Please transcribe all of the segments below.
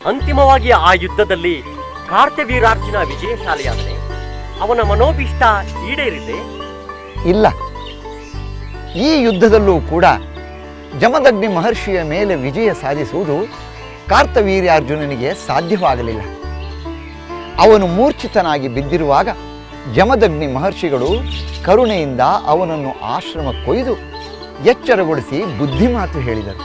ಅಂತಿಮವಾಗಿ ಆ ಯುದ್ಧದಲ್ಲಿ ಕಾರ್ತವೀರ್ಯಾರ್ಜುನ ವಿಜಯಶಾಲಿಯಾದರೆ ಅವನ ಮನೋಭೀಷ್ಟ ಈಡೇರಿದೆ. ಇಲ್ಲ, ಈ ಯುದ್ಧದಲ್ಲೂ ಕೂಡ ಜಮದಗ್ನಿ ಮಹರ್ಷಿಯ ಮೇಲೆ ವಿಜಯ ಸಾಧಿಸುವುದು ಕಾರ್ತವೀರ್ಯಾರ್ಜುನನಿಗೆ ಸಾಧ್ಯವಾಗಲಿಲ್ಲ. ಅವನು ಮೂರ್ಛಿತನಾಗಿ ಬಿದ್ದಿರುವಾಗ ಜಮದಗ್ನಿ ಮಹರ್ಷಿಗಳು ಕರುಣೆಯಿಂದ ಅವನನ್ನು ಆಶ್ರಮಕ್ಕೊಯ್ದು ಎಚ್ಚರಗೊಳಿಸಿ ಬುದ್ಧಿಮಾತು ಹೇಳಿದರು.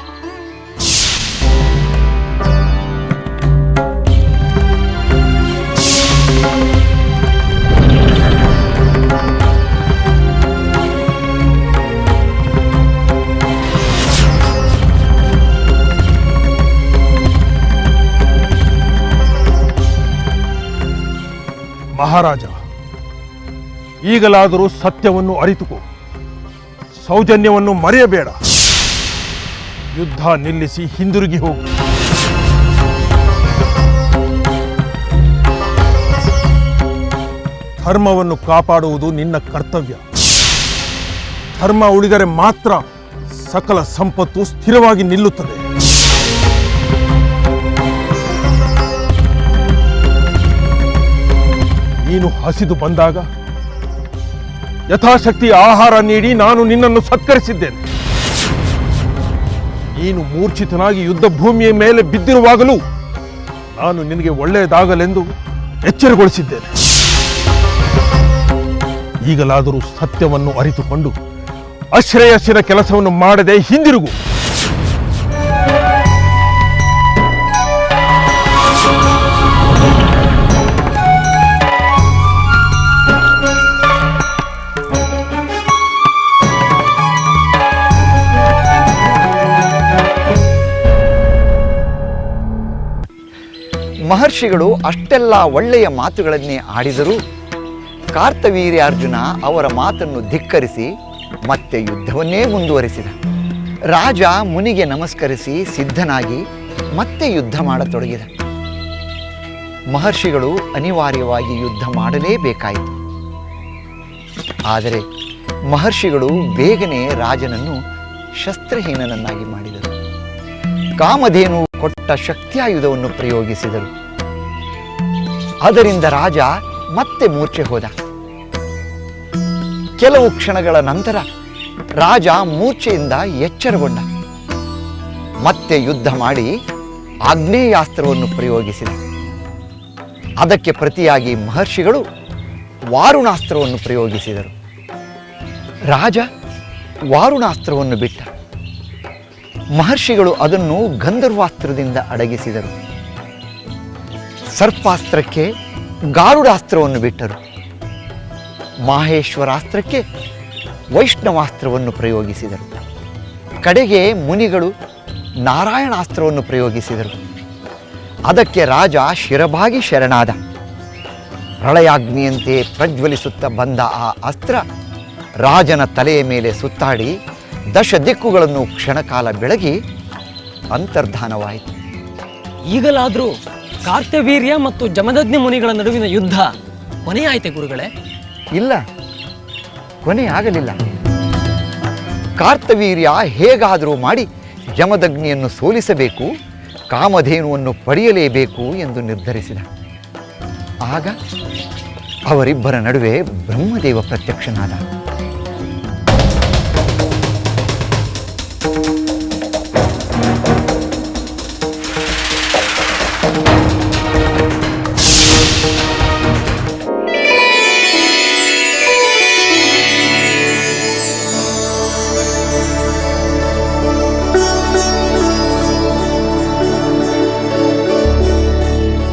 ಮಹಾರಾಜ, ಈಗಲಾದರೂ ಸತ್ಯವನ್ನು ಅರಿತುಕೋ, ಸೌಜನ್ಯವನ್ನು ಮರೆಯಬೇಡ. ಯುದ್ಧ ನಿಲ್ಲಿಸಿ ಹಿಂದಿರುಗಿ ಹೋಗು. ಧರ್ಮವನ್ನು ಕಾಪಾಡುವುದು ನಿನ್ನ ಕರ್ತವ್ಯ. ಧರ್ಮ ಉಳಿದರೆ ಮಾತ್ರ ಸಕಲ ಸಂಪತ್ತು ಸ್ಥಿರವಾಗಿ ನಿಲ್ಲುತ್ತದೆ. ನೀನು ಹಸಿದು ಬಂದಾಗ ಯಥಾಶಕ್ತಿ ಆಹಾರ ನೀಡಿ ನಾನು ನಿನ್ನನ್ನು ಸತ್ಕರಿಸಿದ್ದೇನೆ. ನೀನು ಮೂರ್ಛಿತನಾಗಿ ಯುದ್ಧ ಭೂಮಿಯ ಮೇಲೆ ಬಿದ್ದಿರುವಾಗಲೂ ನಾನು ನಿನಗೆ ಒಳ್ಳೆಯದಾಗಲೆಂದು ಎಚ್ಚರಗೊಳಿಸಿದ್ದೇನೆ. ಈಗಲಾದರೂ ಸತ್ಯವನ್ನು ಅರಿತುಕೊಂಡು ಅಶ್ರೇಯಸ್ಸಿನ ಕೆಲಸವನ್ನು ಮಾಡದೆ ಹಿಂದಿರುಗು. ಮಹರ್ಷಿಗಳು ಅಷ್ಟೆಲ್ಲ ಒಳ್ಳೆಯ ಮಾತುಗಳನ್ನೇ ಆಡಿದರೂ ಕಾರ್ತವೀರ್ಯಾರ್ಜುನ ಅವರ ಮಾತನ್ನು ಧಿಕ್ಕರಿಸಿ ಮತ್ತೆ ಯುದ್ಧವನ್ನೇ ಮುಂದುವರಿಸಿದ. ರಾಜ ಮುನಿಗೆ ನಮಸ್ಕರಿಸಿ ಸಿದ್ಧನಾಗಿ ಮತ್ತೆ ಯುದ್ಧ ಮಾಡತೊಡಗಿದ. ಮಹರ್ಷಿಗಳು ಅನಿವಾರ್ಯವಾಗಿ ಯುದ್ಧ ಮಾಡಲೇಬೇಕಾಯಿತು. ಆದರೆ ಮಹರ್ಷಿಗಳು ಬೇಗನೆ ರಾಜನನ್ನು ಶಸ್ತ್ರಹೀನನನ್ನಾಗಿ ಮಾಡಿದರು. ಕಾಮಧೇನು ಕೊಟ್ಟ ಶಕ್ತಿಯಾಯುಧವನ್ನು ಪ್ರಯೋಗಿಸಿದರು. ಅದರಿಂದ ರಾಜ ಮತ್ತೆ ಮೂರ್ಛೆ ಹೋದ. ಕೆಲವು ಕ್ಷಣಗಳ ನಂತರ ರಾಜ ಮೂರ್ಛೆಯಿಂದ ಎಚ್ಚರಗೊಂಡ. ಮತ್ತೆ ಯುದ್ಧ ಮಾಡಿ ಆಗ್ನೇಯಾಸ್ತ್ರವನ್ನು ಪ್ರಯೋಗಿಸಿದ. ಅದಕ್ಕೆ ಪ್ರತಿಯಾಗಿ ಮಹರ್ಷಿಗಳು ವಾರುಣಾಸ್ತ್ರವನ್ನು ಪ್ರಯೋಗಿಸಿದರು. ರಾಜ ವಾರುಣಾಸ್ತ್ರವನ್ನು ಬಿಟ್ಟ. ಮಹರ್ಷಿಗಳು ಅದನ್ನು ಗಂಧರ್ವಾಸ್ತ್ರದಿಂದ ಅಡಗಿಸಿದರು. ಸರ್ಪಾಸ್ತ್ರಕ್ಕೆ ಗಾರುಡಾಸ್ತ್ರವನ್ನು ಬಿಟ್ಟರು. ಮಾಹೇಶ್ವರಾಸ್ತ್ರಕ್ಕೆ ವೈಷ್ಣವಾಸ್ತ್ರವನ್ನು ಪ್ರಯೋಗಿಸಿದರು. ಕಡೆಗೆ ಮುನಿಗಳು ನಾರಾಯಣಾಸ್ತ್ರವನ್ನು ಪ್ರಯೋಗಿಸಿದರು. ಅದಕ್ಕೆ ರಾಜ ಶಿರಬಾಗಿ ಶರಣಾದ. ಪ್ರಳಯಾಗ್ನಿಯಂತೆ ಪ್ರಜ್ವಲಿಸುತ್ತಾ ಬಂದ ಆ ಅಸ್ತ್ರ ರಾಜನ ತಲೆಯ ಮೇಲೆ ಸುತ್ತಾಡಿ ದಶ ದಿಕ್ಕುಗಳನ್ನು ಕ್ಷಣಕಾಲ ಬೆಳಗಿ ಅಂತರ್ಧಾನವಾಯಿತು. ಈಗಲಾದರೂ ಕಾರ್ತವೀರ್ಯ ಮತ್ತು ಜಮದಗ್ನಿ ಮುನಿಗಳ ನಡುವಿನ ಯುದ್ಧ ಕೊನೆಯಾಯಿತೆ ಗುರುಗಳೇ? ಇಲ್ಲ, ಕೊನೆಯಾಗಲಿಲ್ಲ. ಕಾರ್ತವೀರ್ಯ ಹೇಗಾದರೂ ಮಾಡಿ ಜಮದಗ್ನಿಯನ್ನು ಸೋಲಿಸಬೇಕು, ಕಾಮಧೇನುವನ್ನು ಪಡೆಯಲೇಬೇಕು ಎಂದು ನಿರ್ಧರಿಸಿದ. ಆಗ ಅವರಿಬ್ಬರ ನಡುವೆ ಬ್ರಹ್ಮದೇವ ಪ್ರತ್ಯಕ್ಷನಾದ.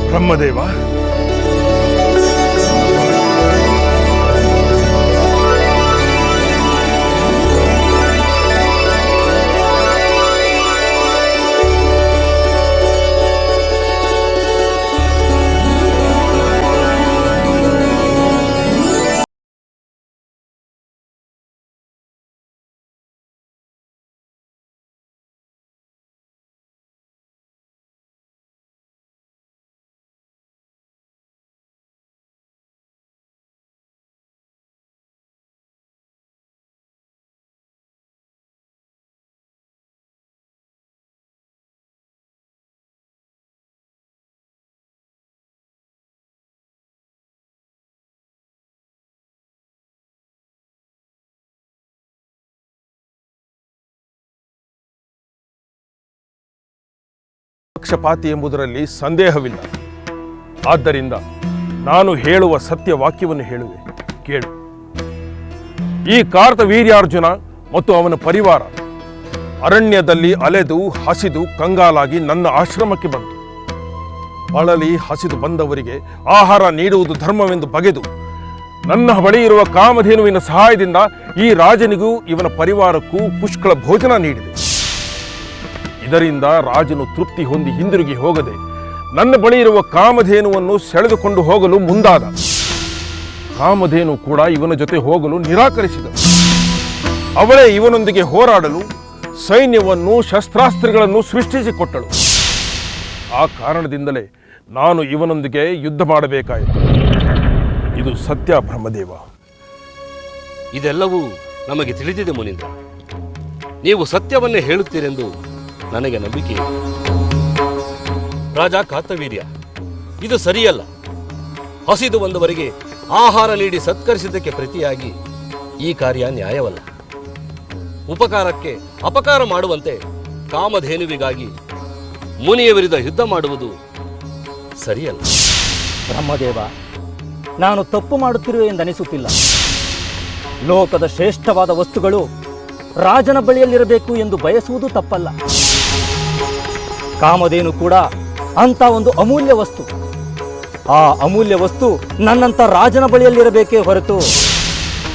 ಬ್ರಹ್ಮದೇವ, ಪಕ್ಷಪಾತಿ ಎಂಬುದರಲ್ಲಿ ಸಂದೇಹವಿಲ್ಲ. ಆದ್ದರಿಂದ ನಾನು ಹೇಳುವ ಸತ್ಯವಾಕ್ಯವನ್ನು ಹೇಳುವೆ, ಕೇಳು. ಈ ಕಾರ್ತವೀರ್ಯಾರ್ಜುನ ಮತ್ತು ಅವನ ಪರಿವಾರ ಅರಣ್ಯದಲ್ಲಿ ಅಲೆದು ಹಸಿದು ಕಂಗಾಲಾಗಿ ನನ್ನ ಆಶ್ರಮಕ್ಕೆ ಬಂತು. ಬಳಲಿ ಹಸಿದು ಬಂದವರಿಗೆ ಆಹಾರ ನೀಡುವುದು ಧರ್ಮವೆಂದು ಬಗೆದು ನನ್ನ ಬಳಿ ಇರುವ ಕಾಮಧೇನುವಿನ ಸಹಾಯದಿಂದ ಈ ರಾಜನಿಗೂ ಇವನ ಪರಿವಾರಕ್ಕೂ ಪುಷ್ಕಳ ಭೋಜನ ನೀಡಿದೆ. ಇದರಿಂದ ರಾಜನು ತೃಪ್ತಿ ಹೊಂದಿ ಹಿಂದಿರುಗಿ ಹೋಗದೆ ನನ್ನ ಬಳಿ ಇರುವ ಕಾಮಧೇನುವನ್ನು ಸೆಳೆದುಕೊಂಡು ಹೋಗಲು ಮುಂದಾದ. ಕಾಮಧೇನು ಕೂಡ ಇವನ ಜೊತೆ ಹೋಗಲು ನಿರಾಕರಿಸಿದಳು. ಅವಳೇ ಇವನೊಂದಿಗೆ ಹೋರಾಡಲು ಸೈನ್ಯವನ್ನು ಶಸ್ತ್ರಾಸ್ತ್ರಗಳನ್ನು ಸೃಷ್ಟಿಸಿಕೊಟ್ಟಳು. ಆ ಕಾರಣದಿಂದಲೇ ನಾನು ಇವನೊಂದಿಗೆ ಯುದ್ಧ ಮಾಡಬೇಕಾಯಿತು. ಇದು ಸತ್ಯ ಬ್ರಹ್ಮದೇವ. ಇದೆಲ್ಲವೂ ನಮಗೆ ತಿಳಿದಿದೆ ಮುನೀಂದ್ರ. ನೀವು ಸತ್ಯವನ್ನೇ ಹೇಳುತ್ತೀರೆಂದು ನನಗೆ ನಂಬಿಕೆ ಇದೆ. ರಾಜ ಕಾರ್ತವೀರ್ಯ, ಇದು ಸರಿಯಲ್ಲ. ಹಸಿದು ಬಂದವರಿಗೆ ಆಹಾರ ನೀಡಿ ಸತ್ಕರಿಸಿದ್ದಕ್ಕೆ ಪ್ರತಿಯಾಗಿ ಈ ಕಾರ್ಯ ನ್ಯಾಯವಲ್ಲ. ಉಪಕಾರಕ್ಕೆ ಅಪಕಾರ ಮಾಡುವಂತೆ ಕಾಮಧೇನುವಿಗಾಗಿ ಮುನಿಯ ವಿರುದ್ಧ ಯುದ್ಧ ಮಾಡುವುದು ಸರಿಯಲ್ಲ. ಬ್ರಹ್ಮದೇವ, ನಾನು ತಪ್ಪು ಮಾಡುತ್ತಿರುವೆ ಎಂದನಿಸುತ್ತಿಲ್ಲ. ಲೋಕದ ಶ್ರೇಷ್ಠವಾದ ವಸ್ತುಗಳು ರಾಜನ ಬಳಿಯಲ್ಲಿರಬೇಕು ಎಂದು ಬಯಸುವುದು ತಪ್ಪಲ್ಲ. ಕಾಮಧೇನು ಕೂಡ ಅಂತ ಒಂದು ಅಮೂಲ್ಯ ವಸ್ತು. ಆ ಅಮೂಲ್ಯ ವಸ್ತು ನನ್ನಂತ ರಾಜನ ಬಳಿಯಲ್ಲಿರಬೇಕೇ ಹೊರತು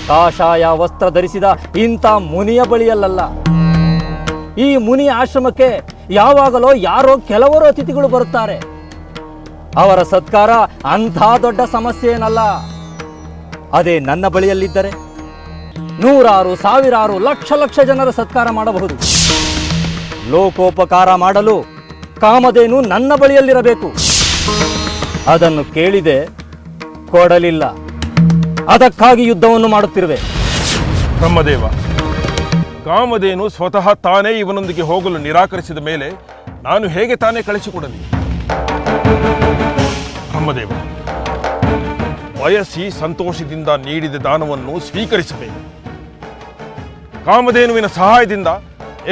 ಕಾಷಾಯ ವಸ್ತ್ರ ಧರಿಸಿದ ಇಂಥ ಮುನಿಯ ಬಳಿಯಲ್ಲ. ಈ ಮುನಿಯ ಆಶ್ರಮಕ್ಕೆ ಯಾವಾಗಲೋ ಯಾರೋ ಕೆಲವರು ಅತಿಥಿಗಳು ಬರುತ್ತಾರೆ. ಅವರ ಸತ್ಕಾರ ಅಂಥ ದೊಡ್ಡ ಸಮಸ್ಯೆ ಏನಲ್ಲ. ಅದೇ ನನ್ನ ಬಳಿಯಲ್ಲಿದ್ದರೆ ನೂರಾರು ಸಾವಿರಾರು ಲಕ್ಷ ಲಕ್ಷ ಜನರ ಸತ್ಕಾರ ಮಾಡಬಹುದು. ಲೋಕೋಪಕಾರ ಮಾಡಲು ಕಾಮಧೇನು ನನ್ನ ಬಳಿಯಲ್ಲಿರಬೇಕು. ಅದನ್ನು ಕೇಳಿದೆ, ಕೊಡಲಿಲ್ಲ. ಅದಕ್ಕಾಗಿ ಯುದ್ಧವನ್ನು ಮಾಡುತ್ತಿರುವೆ. ಬ್ರಹ್ಮದೇವ, ಕಾಮಧೇನು ಸ್ವತಃ ತಾನೇ ಇವನೊಂದಿಗೆ ಹೋಗಲು ನಿರಾಕರಿಸಿದ ಮೇಲೆ ನಾನು ಹೇಗೆ ತಾನೇ ಕಳಿಸಿಕೊಡಲಿ? ಬ್ರಹ್ಮದೇವ, ಬಯಸಿ ಸಂತೋಷದಿಂದ ನೀಡಿದ ದಾನವನ್ನು ಸ್ವೀಕರಿಸಬೇಕು. ಕಾಮಧೇನುವಿನ ಸಹಾಯದಿಂದ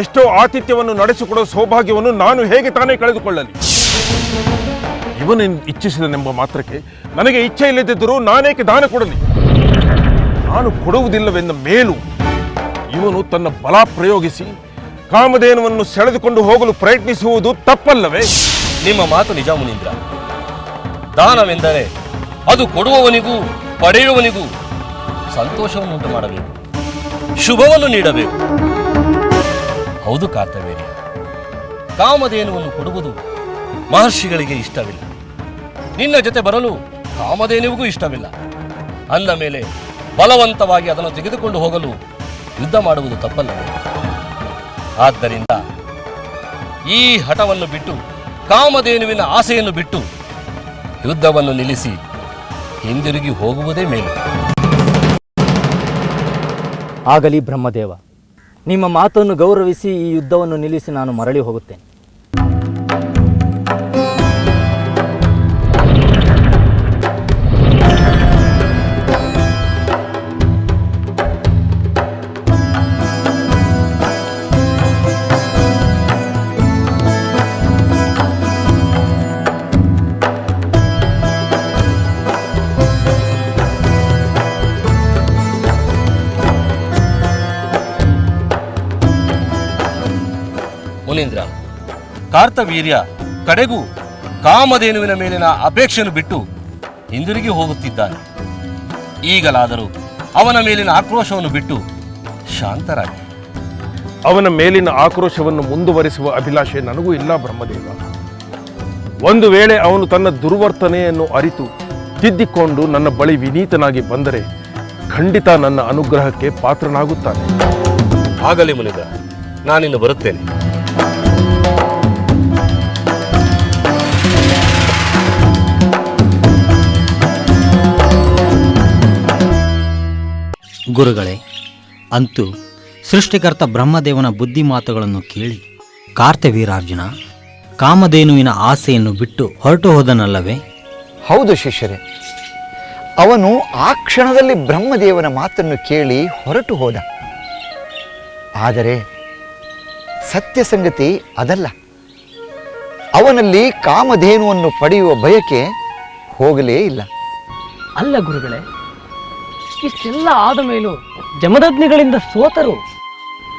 ಎಷ್ಟೋ ಆತಿಥ್ಯವನ್ನು ನಡೆಸಿಕೊಡುವ ಸೌಭಾಗ್ಯವನ್ನು ನಾನು ಹೇಗೆ ತಾನೇ ಕಳೆದುಕೊಳ್ಳಲಿ? ಇವನು ಇಚ್ಛಿಸಿದನೆಂಬ ಮಾತ್ರಕ್ಕೆ ನನಗೆ ಇಚ್ಛೆ ಇಲ್ಲದಿದ್ದರೂ ನಾನೇಕೆ ದಾನ ಕೊಡಲಿ? ನಾನು ಕೊಡುವುದಿಲ್ಲವೆಂದ ಮೇಲೂ ಇವನು ತನ್ನ ಬಲ ಪ್ರಯೋಗಿಸಿ ಕಾಮಧೇನುವನ್ನು ಸೆಳೆದುಕೊಂಡು ಹೋಗಲು ಪ್ರಯತ್ನಿಸುವುದು ತಪ್ಪಲ್ಲವೇ? ನಿಮ್ಮ ಮಾತು ನಿಜ ಮುನೀಂದ್ರ. ದಾನವೆಂದರೆ ಅದು ಕೊಡುವವನಿಗೂ ಪಡೆಯುವವನಿಗೂ ಸಂತೋಷವನ್ನುಂಟು ಮಾಡಬೇಕು, ಶುಭವನ್ನು ನೀಡಬೇಕು. ಹೌದು ಕಾರ್ತವೀರ್ಯ, ಕಾಮಧೇನುವನ್ನು ಕೊಡುವುದು ಮಹರ್ಷಿಗಳಿಗೆ ಇಷ್ಟವಿಲ್ಲ. ನಿನ್ನ ಜೊತೆ ಬರಲು ಕಾಮಧೇನುವಿಗೂ ಇಷ್ಟವಿಲ್ಲ. ಅಂದ ಮೇಲೆ ಬಲವಂತವಾಗಿ ಅದನ್ನು ತೆಗೆದುಕೊಂಡು ಹೋಗಲು ಯುದ್ಧ ಮಾಡುವುದು ತಪ್ಪಲ್ಲವೇ? ಆದ್ದರಿಂದ ಈ ಹಠವನ್ನು ಬಿಟ್ಟು, ಕಾಮಧೇನುವಿನ ಆಸೆಯನ್ನು ಬಿಟ್ಟು ಯುದ್ಧವನ್ನು ನಿಲ್ಲಿಸಿ ಹಿಂದಿರುಗಿ ಹೋಗುವುದೇ ಮೇಲು. ಆಗಲಿ ಬ್ರಹ್ಮದೇವ, ನಿಮ್ಮ ಮಾತನ್ನು ಗೌರವಿಸಿ ಈ ಯುದ್ಧವನ್ನು ನಿಲ್ಲಿಸಿ ನಾನು ಮರಳಿ ಹೋಗುತ್ತೇನೆ. ಮುನೀಂದ್ರ, ಕಾರ್ತವೀರ್ಯ ಕಡೆಗೂ ಕಾಮಧೇನುವಿನ ಮೇಲಿನ ಅಪೇಕ್ಷೆಯನ್ನು ಬಿಟ್ಟು ಹಿಂದಿರುಗಿ ಹೋಗುತ್ತಿದ್ದಾನೆ. ಈಗಲಾದರೂ ಅವನ ಮೇಲಿನ ಆಕ್ರೋಶವನ್ನು ಬಿಟ್ಟು ಶಾಂತರಾಗಿ. ಅವನ ಮೇಲಿನ ಆಕ್ರೋಶವನ್ನು ಮುಂದುವರಿಸುವ ಅಭಿಲಾಷೆ ನನಗೂ ಇಲ್ಲ ಬ್ರಹ್ಮದೇವ. ಒಂದು ವೇಳೆ ಅವನು ತನ್ನ ದುರ್ವರ್ತನೆಯನ್ನು ಅರಿತು ತಿದ್ದಿಕೊಂಡು ನನ್ನ ಬಳಿ ವಿನೀತನಾಗಿ ಬಂದರೆ ಖಂಡಿತ ನನ್ನ ಅನುಗ್ರಹಕ್ಕೆ ಪಾತ್ರನಾಗುತ್ತಾನೆ. ಆಗಲಿ ಮುನಿಂದ್ರ, ನಾನಿನ್ನು ಬರುತ್ತೇನೆ. ಗುರುಗಳೇ, ಅಂತೂ ಸೃಷ್ಟಿಕರ್ತ ಬ್ರಹ್ಮದೇವನ ಬುದ್ಧಿ ಮಾತುಗಳನ್ನು ಕೇಳಿ ಕಾರ್ತವೀರ್ಯಾರ್ಜುನ ಕಾಮಧೇನುವಿನ ಆಸೆಯನ್ನು ಬಿಟ್ಟು ಹೊರಟು ಹೋದನಲ್ಲವೇ? ಹೌದು ಶಿಷ್ಯರೇ, ಅವನು ಆ ಕ್ಷಣದಲ್ಲಿ ಬ್ರಹ್ಮದೇವನ ಮಾತನ್ನು ಕೇಳಿ ಹೊರಟು ಹೋದ. ಆದರೆ ಸತ್ಯ ಸಂಗತಿ ಅದಲ್ಲ. ಅವನಲ್ಲಿ ಕಾಮಧೇನುವನ್ನು ಪಡೆಯುವ ಬಯಕೆ ಹೋಗಲೇ ಇಲ್ಲ. ಅಲ್ಲ ಗುರುಗಳೇ, ಇಷ್ಟೆಲ್ಲ ಆದ ಮೇಲೂ ಜಮದಗ್ನಿಗಳಿಂದ ಸೋತರು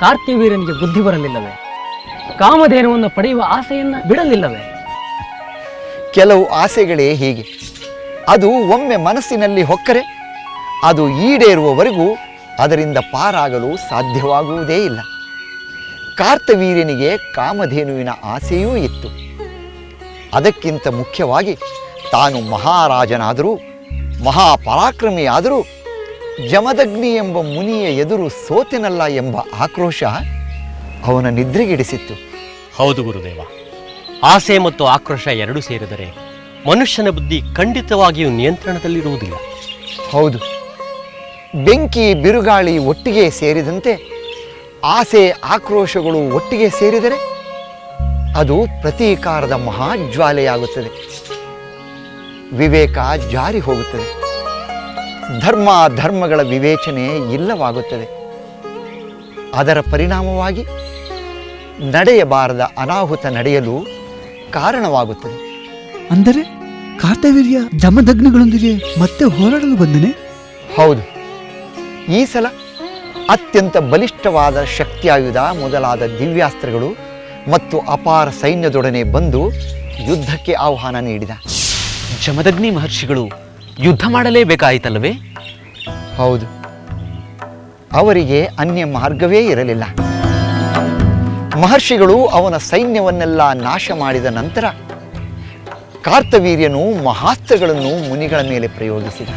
ಕಾರ್ತ್ಯವೀರ್ಯನಿಗೆ ಬುದ್ಧಿ ಬರಲಿಲ್ಲವೇ? ಕಾಮಧೇನುವನ್ನು ಪಡೆಯುವ ಆಸೆಯನ್ನ ಬಿಡಲಿಲ್ಲವೇ? ಕೆಲವು ಆಸೆಗಳೇ ಹೀಗೆ. ಅದು ಒಮ್ಮೆ ಮನಸ್ಸಿನಲ್ಲಿ ಹೊಕ್ಕರೆ ಅದು ಈಡೇರುವವರೆಗೂ ಅದರಿಂದ ಪಾರಾಗಲು ಸಾಧ್ಯವಾಗುವುದೇ ಇಲ್ಲ. ಕಾರ್ತವೀರ್ಯನಿಗೆ ಕಾಮಧೇನುವಿನ ಆಸೆಯೂ ಇತ್ತು. ಅದಕ್ಕಿಂತ ಮುಖ್ಯವಾಗಿ ತಾನು ಮಹಾರಾಜನಾದರೂ ಮಹಾಪರಾಕ್ರಮಿಯಾದರೂ ಜಮದಗ್ನಿ ಎಂಬ ಮುನಿಯ ಎದುರು ಸೋತೆನಲ್ಲ ಎಂಬ ಆಕ್ರೋಶ ಅವನ ನಿದ್ರೆಗೆಡಿಸಿತ್ತು. ಹೌದು ಗುರುದೇವ, ಆಸೆ ಮತ್ತು ಆಕ್ರೋಶ ಎರಡೂ ಸೇರಿದರೆ ಮನುಷ್ಯನ ಬುದ್ಧಿ ಖಂಡಿತವಾಗಿಯೂ ನಿಯಂತ್ರಣದಲ್ಲಿರುವುದಿಲ್ಲ. ಹೌದು, ಬೆಂಕಿ ಬಿರುಗಾಳಿ ಒಟ್ಟಿಗೆ ಸೇರಿದಂತೆ ಆಸೆ ಆಕ್ರೋಶಗಳು ಒಟ್ಟಿಗೆ ಸೇರಿದರೆ ಅದು ಪ್ರತೀಕಾರದ ಮಹಾಜ್ವಾಲೆಯಾಗುತ್ತದೆ. ವಿವೇಕ ಜಾರಿ ಹೋಗುತ್ತದೆ. ಧರ್ಮಗಳ ವಿವೇಚನೆ ಇಲ್ಲವಾಗುತ್ತದೆ. ಅದರ ಪರಿಣಾಮವಾಗಿ ನಡೆಯಬಾರದ ಅನಾಹುತ ನಡೆಯಲು ಕಾರಣವಾಗುತ್ತದೆ. ಅಂದರೆ ಕಾರ್ತವೀರ್ಯ ಜಮದಗ್ನಿಗಳೊಂದಿಗೆ ಮತ್ತೆ ಹೋರಾಡಲು ಬಂದನೆ? ಹೌದು, ಈ ಸಲ ಅತ್ಯಂತ ಬಲಿಷ್ಠವಾದ ಶಕ್ತಿಯಾಯುಧ ಮೊದಲಾದ ದಿವ್ಯಾಸ್ತ್ರಗಳು ಮತ್ತು ಅಪಾರ ಸೈನ್ಯದೊಡನೆ ಬಂದು ಯುದ್ಧಕ್ಕೆ ಆಹ್ವಾನ ನೀಡಿದ. ಜಮದಗ್ನಿ ಮಹರ್ಷಿಗಳು ಯುದ್ಧ ಮಾಡಲೇಬೇಕಾಯಿತಲ್ಲವೇ? ಹೌದು, ಅವರಿಗೆ ಅನ್ಯ ಮಾರ್ಗವೇ ಇರಲಿಲ್ಲ. ಮಹರ್ಷಿಗಳು ಅವನ ಸೈನ್ಯವನ್ನೆಲ್ಲ ನಾಶ ಮಾಡಿದ ನಂತರ ಕಾರ್ತವೀರ್ಯನು ಮಹಾಸ್ತ್ರಗಳನ್ನು ಮುನಿಗಳ ಮೇಲೆ ಪ್ರಯೋಗಿಸಿದ.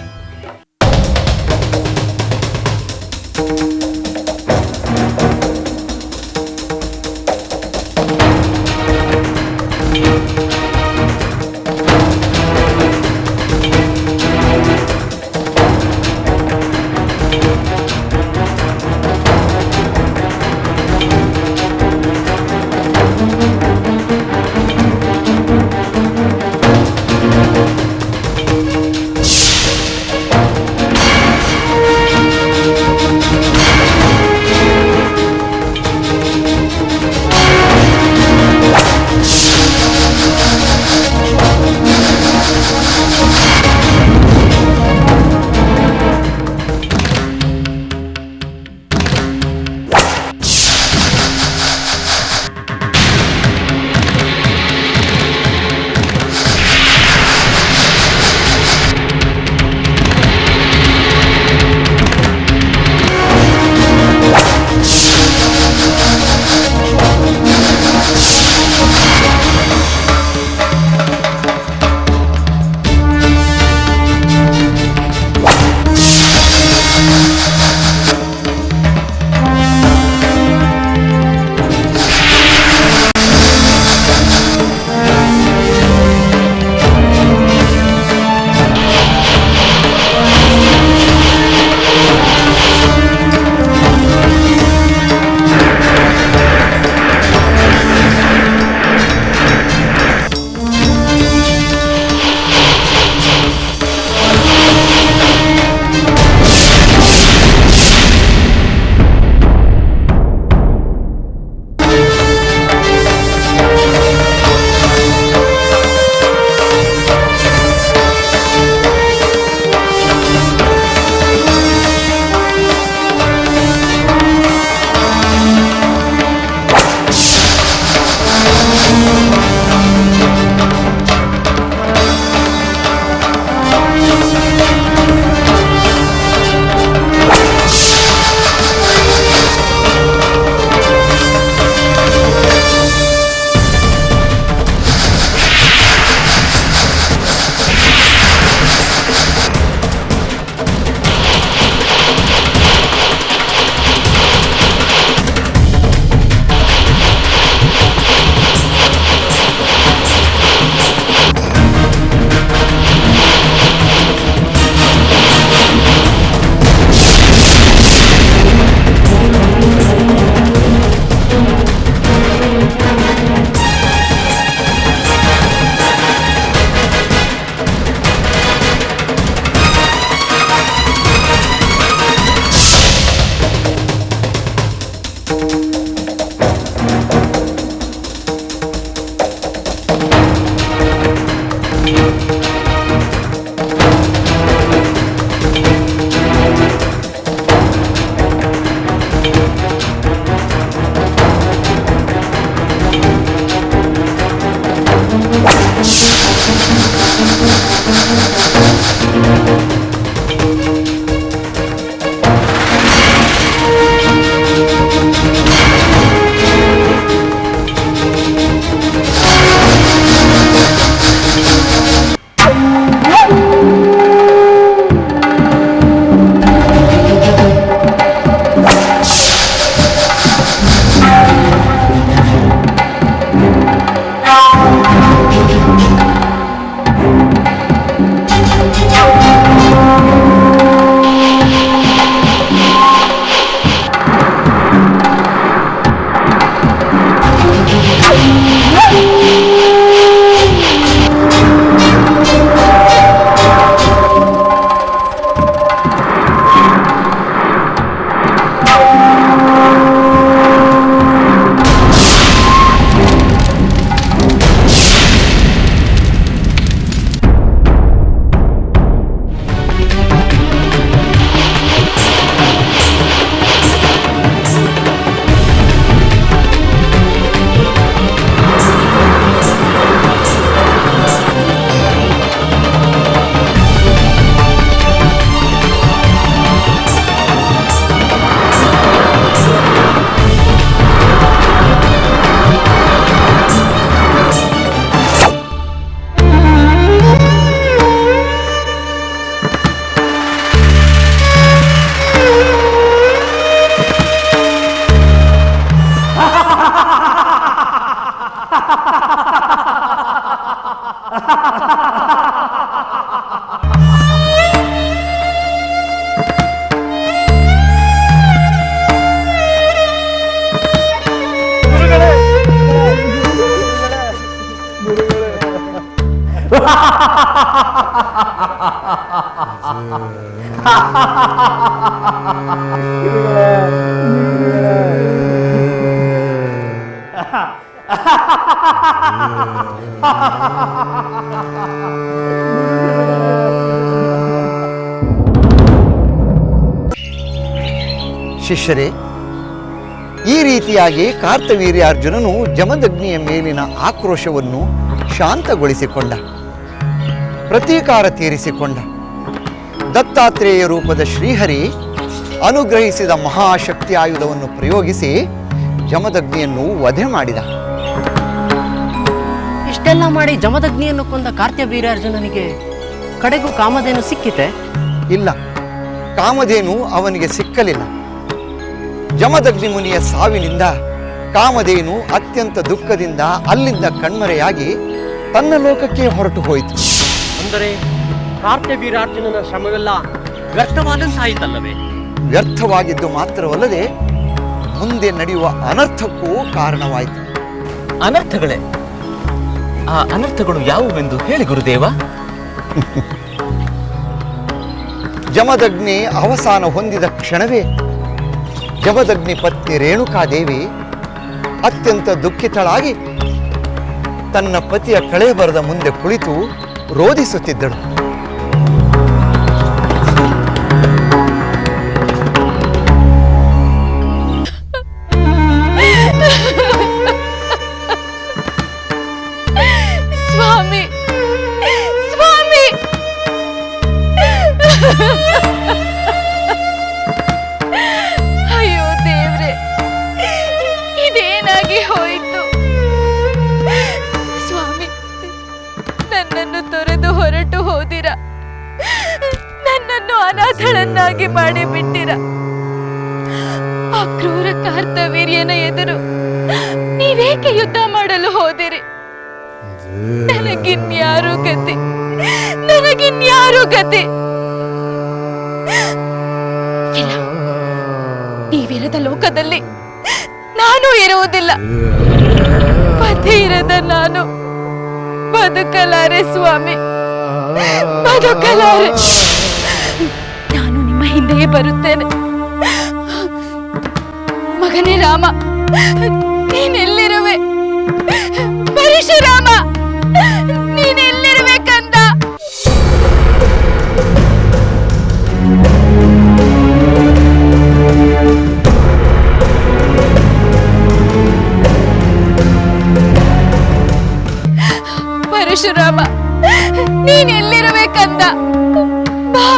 ಶಿಷ್ಯರೇ, ಈ ರೀತಿಯಾಗಿ ಕಾರ್ತವೀರ್ಯಾರ್ಜುನನು ಜಮದಗ್ನಿಯ ಮೇಲಿನ ಆಕ್ರೋಶವನ್ನು ಶಾಂತಗೊಳಿಸಿಕೊಂಡ, ಪ್ರತೀಕಾರ ತೀರಿಸಿಕೊಂಡ. ದತ್ತಾತ್ರೇಯ ರೂಪದ ಶ್ರೀಹರಿ ಅನುಗ್ರಹಿಸಿದ ಮಹಾಶಕ್ತಿ ಆಯುಧವನ್ನು ಪ್ರಯೋಗಿಸಿ ಜಮದಗ್ನಿಯನ್ನು ವಧೆ ಮಾಡಿದ. ಇಷ್ಟೆಲ್ಲ ಮಾಡಿ ಜಮದಗ್ನಿಯನ್ನು ಕೊಂದ ಕಾರ್ತ್ಯವೀರ್ಯಾರ್ಜುನನಿಗೆ ಕಡೆಗೂ ಕಾಮಧೇನು ಸಿಕ್ಕಿತೆ? ಇಲ್ಲ, ಕಾಮಧೇನು ಅವನಿಗೆ ಸಿಕ್ಕಲಿಲ್ಲ. ಜಮದಗ್ನಿ ಮುನಿಯ ಸಾವಿನಿಂದ ಕಾಮಧೇನು ಅತ್ಯಂತ ದುಃಖದಿಂದ ಅಲ್ಲಿಂದ ಕಣ್ಮರೆಯಾಗಿ ತನ್ನ ಲೋಕಕ್ಕೆ ಹೊರಟು ಹೋಯಿತು. ಅಂದರೆ ಕಾರ್ತ್ಯವೀರ್ಯಾರ್ಜುನನ ಶ್ರಮವೆಲ್ಲ ವ್ಯರ್ಥವಾದಂತಾಯಿತಲ್ಲವೇ? ವ್ಯರ್ಥವಾಗಿದ್ದು ಮಾತ್ರವಲ್ಲದೆ ಮುಂದೆ ನಡೆಯುವ ಅನರ್ಥಕ್ಕೂ ಕಾರಣವಾಯಿತು. ಅನರ್ಥಗಳೇ? ಆ ಅನರ್ಥಗಳು ಯಾವುವೆಂದು ಹೇಳಿ ಗುರುದೇವ. ಜಮದಗ್ನಿ ಅವಸಾನ ಹೊಂದಿದ ಕ್ಷಣವೇ ಜಮದಗ್ನಿ ಪತ್ನಿ ರೇಣುಕಾದೇವಿ ಅತ್ಯಂತ ದುಃಖಿತಳಾಗಿ ತನ್ನ ಪತಿಯ ಕಳೇಬರದ ಮುಂದೆ ಕುಳಿತು ರೋಧಿಸುತ್ತಿದ್ದಳು. ಸ್ವಾಮಿ, ಸ್ವಾಮಿ, ಅಯ್ಯೋ ದೇವ್ರೆ, ಇದೇನಾಗಿ ಹೋಯಿತು? ಸ್ವಾಮಿ, ನನ್ನನ್ನು ತೊರೆದು ಹೊರಟು ಹೋದಿರ, ನನ್ನನ್ನು ಅನಾಥಳನ್ನಾಗಿ ಮಾಡಿಬಿಟ್ಟಿರ. ಆ ಕ್ರೂರ ಕಾರ್ತವೀರ್ಯನ ಎದುರು ನೀವೇಕೆ ಯುದ್ಧ ಮಾಡಲು ಹೋದಿರಿ? ನನಗಿನ್ಯಾರು ಗತಿ, ನನಗಿನ್ಯಾರು ಗತಿ? ಇಲ್ಲ, ನೀವಿರದ ಲೋಕದಲ್ಲಿ ನಾನು ಇರುವುದಿಲ್ಲ. ಪತಿ ಇರದ ನಾನು ಬದುಕಲಾರೆ ಸ್ವಾಮಿ, ಬದುಕಲಾರೆ. ನಾನು ನಿಮ್ಮ ಹಿಂದೆಯೇ ಬರುತ್ತೇನೆ. ಮಗನೇ ರಾಮ, ನೀನೆಲ್ಲಿರುವೆ? ಪರಶುರಾಮ, ನೀನೆಲ್ಲಿರುವೆ ಕಂದ? ಪರಶುರಾಮ, ನೀನೆಲ್ಲಿರುವೆ ಕಂದ? ಬಾ,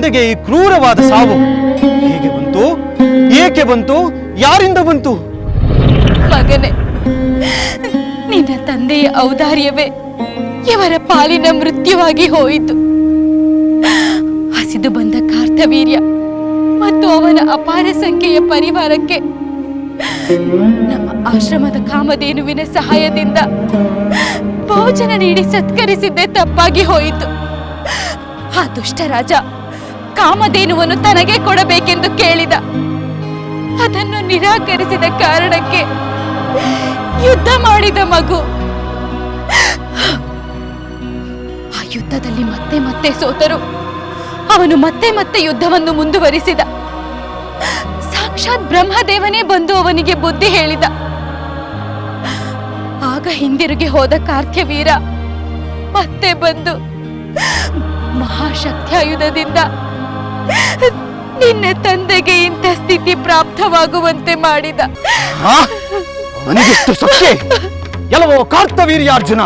ತಂದೆಗೆ ಈ ಕ್ರೂರವಾದ ಸಾವು ಹೇಗೆ ಬಂತು? ಏಕೆ ಬಂತು? ಯಾರಿಂದ ಬಂತು? ಮಗನೇ, ನಿನ್ನ ತಂದೆಯ ಔದಾರ್ಯವೇ ಇವರ ಪಾಲಿನ ಮೃತ್ಯುವಾಗಿ ಹೋಯಿತು. ಹಸಿದು ಬಂದ ಕಾರ್ತವೀರ್ಯ ಮತ್ತು ಅವನ ಅಪಾರ ಸಂಖ್ಯೆಯ ಪರಿವಾರಕ್ಕೆ ನಮ್ಮ ಆಶ್ರಮದ ಕಾಮಧೇನುವಿನ ಸಹಾಯದಿಂದ ಭೋಜನ ನೀಡಿ ಸತ್ಕರಿಸಿದ್ದೇ ತಪ್ಪಾಗಿ ಹೋಯಿತು. ಆ ದುಷ್ಟ ರಾಜ ಕಾಮಧೇನುವನ್ನು ತನಗೆ ಕೊಡಬೇಕೆಂದು ಕೇಳಿದ. ಅದನ್ನು ನಿರಾಕರಿಸಿದ ಕಾರಣಕ್ಕೆ ಯುದ್ಧ ಮಾಡಿದ ಮಗು. ಆ ಯುದ್ಧದಲ್ಲಿ ಮತ್ತೆ ಮತ್ತೆ ಸೋತರು. ಅವನು ಮತ್ತೆ ಮತ್ತೆ ಯುದ್ಧವನ್ನು ಮುಂದುವರಿಸಿದ. ಸಾಕ್ಷಾತ್ ಬ್ರಹ್ಮದೇವನೇ ಬಂದು ಅವನಿಗೆ ಬುದ್ಧಿ ಹೇಳಿದ. ಆಗ ಹಿಂದಿರುಗಿ ಹೋದ ಕಾರ್ತ್ಯವೀರ ಮತ್ತೆ ಬಂದು ಮಹಾಶಕ್ತ್ಯಾಯುಧದಿಂದ ನಿನ್ನ ತಂದೆಗೆ ಇಂಥ ಸ್ಥಿತಿ ಪ್ರಾಪ್ತವಾಗುವಂತೆ ಮಾಡಿದ. ನನಗೆಷ್ಟು ಸತ್ಯ! ಎಲ್ಲವೋ ಕಾರ್ತವೀರ್ಯಾರ್ಜುನ,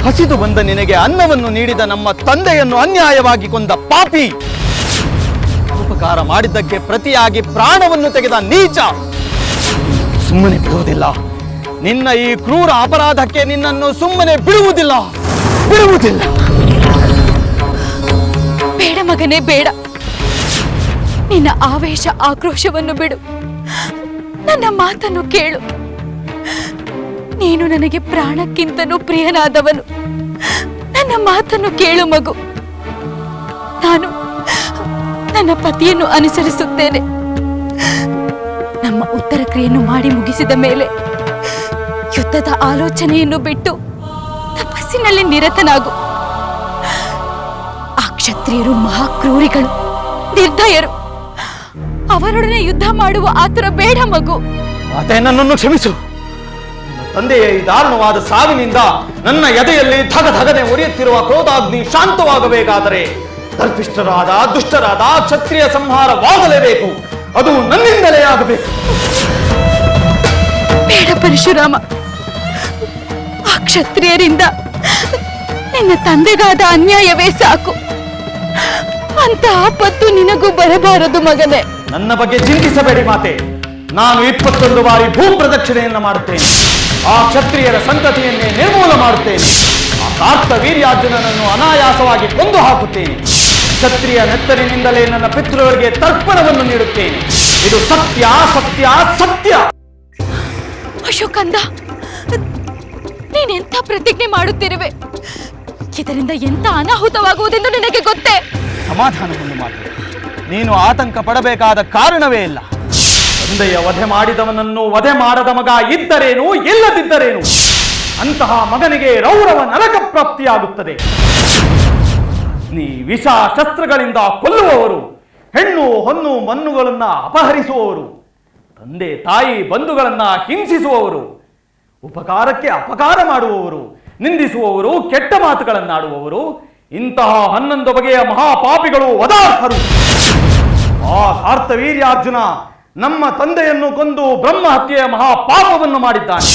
ಹಸಿದು ಬಂದ ನಿನಗೆ ಅನ್ನವನ್ನು ನೀಡಿದ ನಮ್ಮ ತಂದೆಯನ್ನು ಅನ್ಯಾಯವಾಗಿ ಕೊಂದ ಪಾಪಿ, ಉಪಕಾರ ಮಾಡಿದ್ದಕ್ಕೆ ಪ್ರತಿಯಾಗಿ ಪ್ರಾಣವನ್ನು ತೆಗೆದ ನೀಚ. ಸುಮ್ಮನೆ ಬಿಡುವುದಿಲ್ಲ. ನಿನ್ನ ಈ ಕ್ರೂರ ಅಪರಾಧಕ್ಕೆ ನಿನ್ನನ್ನು ಸುಮ್ಮನೆ ಬಿಡುವುದಿಲ್ಲ. ಬೇಡ ಮಗನೇ, ಬೇಡ. ನಿನ್ನ ಆವೇಶ ಆಕ್ರೋಶವನ್ನು ಬಿಡು. ನನ್ನ ಮಾತನ್ನು ಕೇಳು. ನೀನು ನನಗೆ ಪ್ರಾಣಕ್ಕಿಂತನೂ ಪ್ರಿಯನಾದವನು. ನನ್ನ ಮಾತನ್ನು ಕೇಳು ಮಗು. ನಾನು ನನ್ನ ಪತಿಯನ್ನು ಅನುಸರಿಸುತ್ತೇನೆ. ನಮ್ಮ ಉತ್ತರ ಕ್ರಿಯೆಯನ್ನು ಮಾಡಿ ಮುಗಿಸಿದ ಮೇಲೆ ಯುದ್ಧದ ಆಲೋಚನೆಯನ್ನು ಬಿಟ್ಟು ತಪಸ್ಸಿನಲ್ಲಿ ನಿರತನಾಗು. ಆ ಕ್ಷತ್ರಿಯರು ಮಹಾಕ್ರೂರಿಗಳು, ನಿರ್ದಯರು. ಅವರೊಡನೆ ಯುದ್ಧ ಮಾಡುವ ಆತುರ ಬೇಡ ಮಗು. ಮಾತೆ, ನನ್ನನ್ನು ಕ್ಷಮಿಸು. ತಂದೆಯ ಈ ದಾರುಣವಾದ ಸಾವಿನಿಂದ ನನ್ನ ಎದೆಯಲ್ಲಿ ಧಗಧಗನೆ ಉರಿಯುತ್ತಿರುವ ಕ್ರೋಧಾಗ್ನಿ ಶಾಂತವಾಗಬೇಕಾದರೆ ಗರ್ಭಿಷ್ಠರಾದ ದುಷ್ಟರಾದ ಕ್ಷತ್ರಿಯ ಸಂಹಾರವಾಗಲೇಬೇಕು. ಅದು ನನ್ನಿಂದಲೇ ಆಗಬೇಕು. ಬೇಡ ಪರಶುರಾಮ. ಆ ಕ್ಷತ್ರಿಯರಿಂದ ನಿನ್ನ ತಂದೆಗಾದ ಅನ್ಯಾಯವೇ ಸಾಕು. ಅಂತ ಆಪತ್ತು ನಿನಗೂ ಬರಬಾರದು ಮಗನೇ. ನನ್ನ ಬಗ್ಗೆ ಚಿಂತಿಸಬೇಡಿ ಮಾತೆ. ನಾನು 21 ಬಾರಿ ಭೂ ಪ್ರದಕ್ಷಿಣೆಯನ್ನು ಮಾಡುತ್ತೇನೆ. ಆ ಕ್ಷತ್ರಿಯರ ಸಂತತಿಯನ್ನೇ ನಿರ್ಮೂಲ ಮಾಡುತ್ತೇನೆ. ಆ ಕಾರ್ತವೀರ್ಯಾರ್ಜುನನನ್ನು ಅನಾಯಾಸವಾಗಿ ಕೊಂದು ಹಾಕುತ್ತೇನೆ. ಕ್ಷತ್ರಿಯ ನೆತ್ತರಿನಿಂದಲೇ ನನ್ನ ಪಿತೃಗಳಿಗೆ ತರ್ಪಣವನ್ನು ನೀಡುತ್ತೇನೆ. ಇದು ಸತ್ಯ, ಸತ್ಯ, ಸತ್ಯ. ಅಶೋಕಂದ, ನೀನೆಂಥ ಪ್ರತಿಜ್ಞೆ ಮಾಡುತ್ತಿರುವೆ? ಇದರಿಂದ ಎಂತ ಅನಾಹುತವಾಗುವುದೆಂದು ನಿನಗೆ ಗೊತ್ತೇ? ಸಮಾಧಾನವನ್ನು ಮಾತು. ನೀನು ಆತಂಕ ಪಡಬೇಕಾದ ಕಾರಣವೇ ಇಲ್ಲ. ತಂದೆಯ ವಧೆ ಮಾಡಿದವನನ್ನು ವಧೆ ಮಾಡದ ಮಗ ಇದ್ದರೇನು ಇಲ್ಲದಿದ್ದರೇನು, ಅಂತಹ ಮಗನಿಗೆ ರೌರವ ನರಕ ಪ್ರಾಪ್ತಿಯಾಗುತ್ತದೆ. ನೀ ವಿಷ ಶಸ್ತ್ರಗಳಿಂದ ಕೊಲ್ಲುವವರು, ಹೆಣ್ಣು ಹೊನ್ನು ಮಣ್ಣುಗಳನ್ನ ಅಪಹರಿಸುವವರು, ತಂದೆ ತಾಯಿ ಬಂಧುಗಳನ್ನ ಹಿಂಸಿಸುವವರು, ಉಪಕಾರಕ್ಕೆ ಅಪಕಾರ ಮಾಡುವವರು, ನಿಂದಿಸುವವರು, ಕೆಟ್ಟ ಮಾತುಗಳನ್ನಾಡುವವರು, ಇಂತಹ 11 ಬಗೆಯ ಮಹಾಪಾಪಿಗಳು ವದಾರ್ಹರು. ಆ ಕಾರ್ತವೀರ್ಯಾರ್ಜುನ ನಮ್ಮ ತಂದೆಯನ್ನು ಕೊಂದು ಬ್ರಹ್ಮ ಹತ್ಯೆಯ ಮಹಾಪಾಪವನ್ನು ಮಾಡಿದ್ದಾನೆ.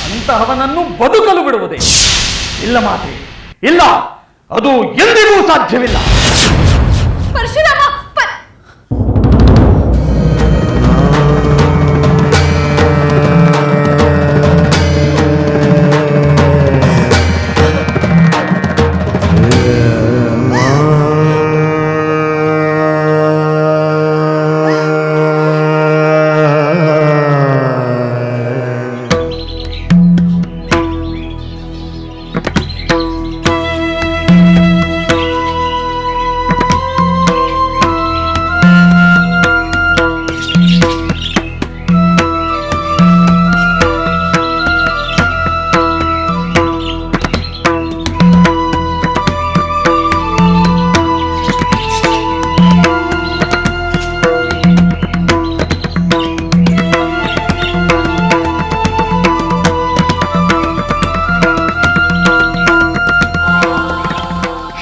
ಅಂತಹವನನ್ನು ಬದುಕಲು ಬಿಡುವುದೇ ಇಲ್ಲ ಮಾತೆ, ಇಲ್ಲ. ಅದು ಎಂದಿಗೂ ಸಾಧ್ಯವಿಲ್ಲ. ಪರಶುರಾಮ,